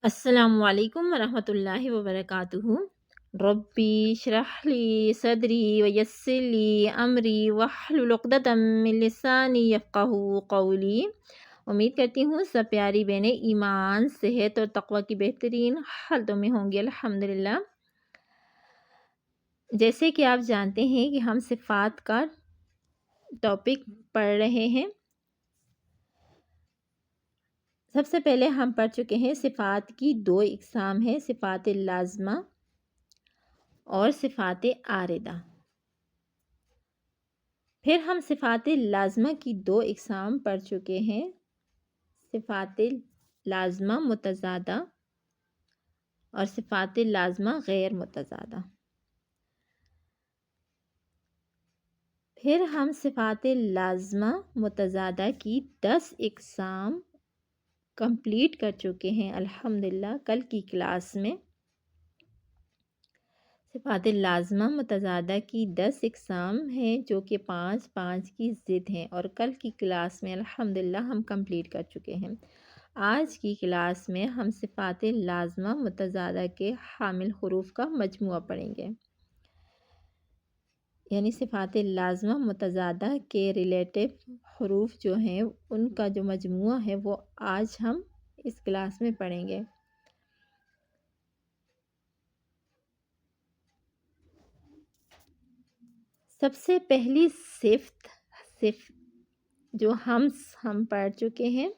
السلام علیکم ورحمۃ اللہ وبرکاتہ۔ ربی اشرح لی صدری ویسر لی امری واحلل عقدۃ من لسانی یفقہوا قولی۔ امید کرتی ہوں سب پیاری بہنیں ایمان، صحت اور تقوی کی بہترین حالتوں میں ہوں گی الحمدللہ۔ جیسے کہ آپ جانتے ہیں کہ ہم صفات کا ٹاپک پڑھ رہے ہیں۔ سب سے پہلے ہم پڑھ چکے ہیں صفات کی دو اقسام ہیں، صفات لازمہ اور صفات عارضہ۔ پھر ہم صفات لازمہ کی دو اقسام پڑھ چکے ہیں، صفات لازمہ متضادہ اور صفات لازمہ غیر متضادہ۔ پھر ہم صفات لازمہ متضادہ کی 10 اقسام کمپلیٹ کر چکے ہیں الحمدللہ کل کی کلاس میں۔ صفات لازمہ متضادہ کی 10 اقسام ہیں جو کہ 5 کی ضد ہیں، اور کل کی کلاس میں الحمدللہ ہم کمپلیٹ کر چکے ہیں۔ آج کی کلاس میں ہم صفات لازمہ متضادہ کے حامل حروف کا مجموعہ پڑھیں گے، یعنی صفات لازمہ متضادہ کے ریلیٹیو حروف جو ہیں ان کا جو مجموعہ ہے وہ آج ہم اس کلاس میں پڑھیں گے۔ سب سے پہلی صفت جو ہم پڑھ چکے ہیں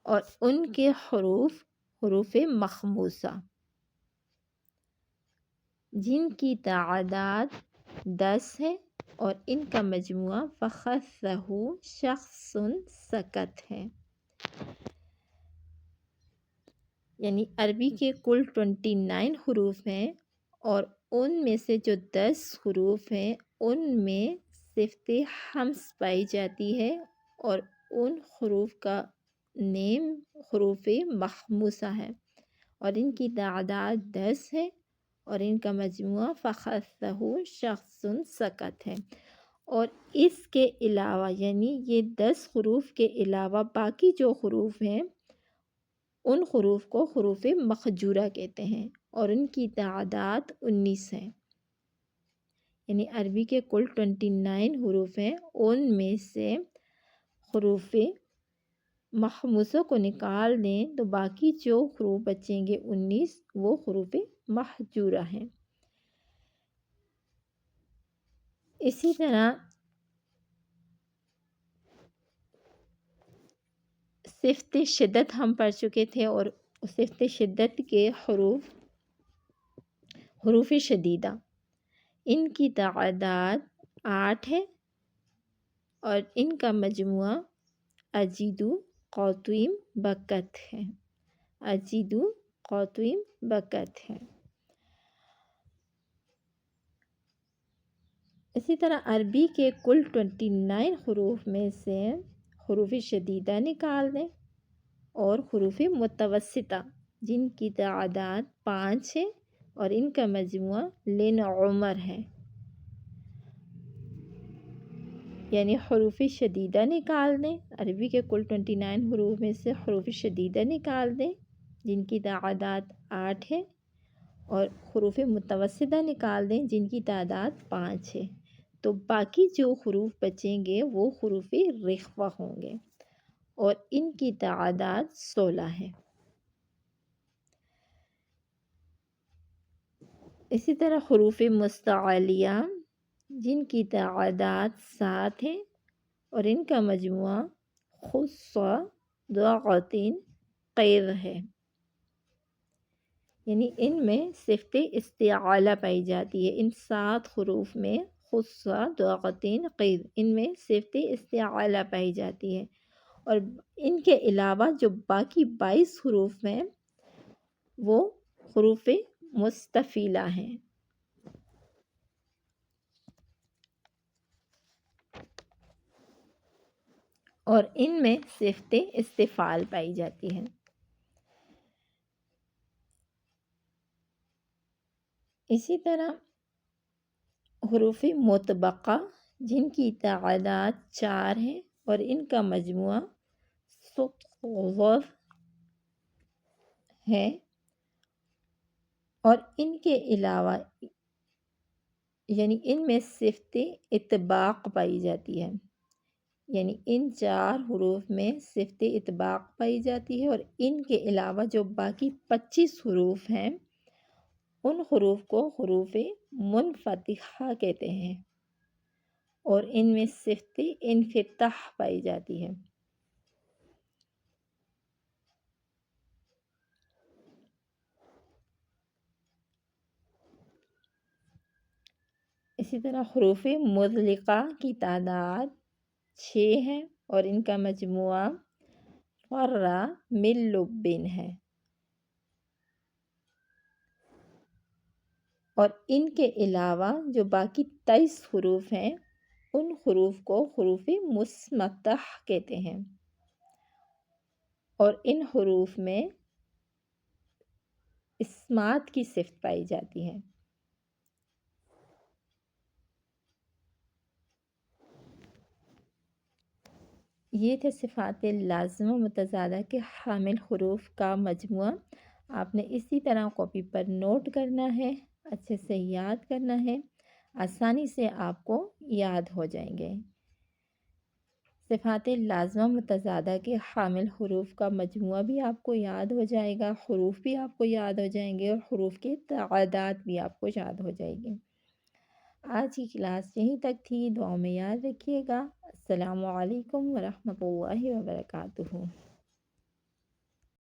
اور ان کے حروف مخموسہ جن کی تعداد 10 ہے اور ان کا مجموعہ فخذہ شخص سکت ہے، یعنی عربی کے کل 29 حروف ہیں اور ان میں سے جو 10 حروف ہیں ان میں صفت حمز پائی جاتی ہے، اور ان حروف کا نیم حروف مخموسہ ہے اور ان کی تعداد 10 ہے اور ان کا مجموعہ فخذہ شخص سکت ہے۔ اور اس کے علاوہ یعنی یہ 10 حروف کے علاوہ باقی جو حروف ہیں ان حروف کو حروف مخجورہ کہتے ہیں اور ان کی تعداد 19 ہے، یعنی عربی کے کل 29 حروف ہیں ان میں سے حروف مخموسوں کو نکال دیں تو باقی جو حروف بچیں گے 19 وہ حروف محجورہ ہیں۔ اسی طرح صفت شدت ہم پڑھ چکے تھے، اور صفت شدت کے حروف شدیدہ ان کی تعداد 8 ہے اور ان کا مجموعہ اجیدو قوتیم بکت ہے، اجیدو قوتیم بکت ہے۔ اسی طرح عربی کے کل 29 حروف میں سے حروف شدیدہ نکال دیں اور حروف متوسطہ جن کی تعداد 5 ہے اور ان کا مجموعہ لن عمر ہے، یعنی حروف شدیدہ نکال دیں، عربی کے کل 29 حروف میں سے حروف شدیدہ نکال دیں جن کی تعداد 8 ہے اور حروف متوسطہ نکال دیں جن کی تعداد 5 ہے، تو باقی جو حروف بچیں گے وہ حروف رخوہ ہوں گے اور ان کی تعداد 16 ہے۔ اسی طرح حروف مستعلیہ جن کی تعداد 7 ہے اور ان کا مجموعہ خص ضاغطین قیر ہے، یعنی ان میں صفت استعالہ پائی جاتی ہے۔ ان 7 حروف میں خص ضاغطین قیر ان میں صفت استعالہ پائی جاتی ہے، اور ان کے علاوہ جو باقی 22 حروف ہیں وہ حروف مستفیلہ ہیں، اور ان میں صفت استفعال پائی جاتی ہے۔ اسی طرح حروف مطبقہ جن کی تعداد 4 ہے اور ان کا مجموعہ ہے اور ان کے علاوہ یعنی ان میں صفت اطباق پائی جاتی ہے، یعنی ان 4 حروف میں صفت اطباق پائی جاتی ہے، اور ان کے علاوہ جو باقی 25 حروف ہیں ان حروف کو حروف منفتحہ کہتے ہیں، اور ان میں صفت انفتاح پائی جاتی ہے۔ اسی طرح حروف مطلقہ کی تعداد 6 ہے، اور ان کا مجموعہ فرّ من لبن ہے، اور ان کے علاوہ جو باقی 23 حروف ہیں ان حروف کو حروف مصمتہ کہتے ہیں، اور ان حروف میں اسمات کی صفت پائی جاتی ہے۔ یہ تھے صفات لازمہ و متضادہ کے حامل حروف کا مجموعہ۔ آپ نے اسی طرح کاپی پر نوٹ کرنا ہے، اچھے سے یاد کرنا ہے، آسانی سے آپ کو یاد ہو جائیں گے۔ صفات لازمہ متضادہ کے حامل حروف کا مجموعہ بھی آپ کو یاد ہو جائے گا، حروف بھی آپ کو یاد ہو جائیں گے، اور حروف کے تعداد بھی آپ کو یاد ہو جائے گی۔ آج کی کلاس یہیں تک تھی، دعاؤں میں یاد رکھیے گا۔ السلام علیکم ورحمۃ اللہ وبرکاتہ۔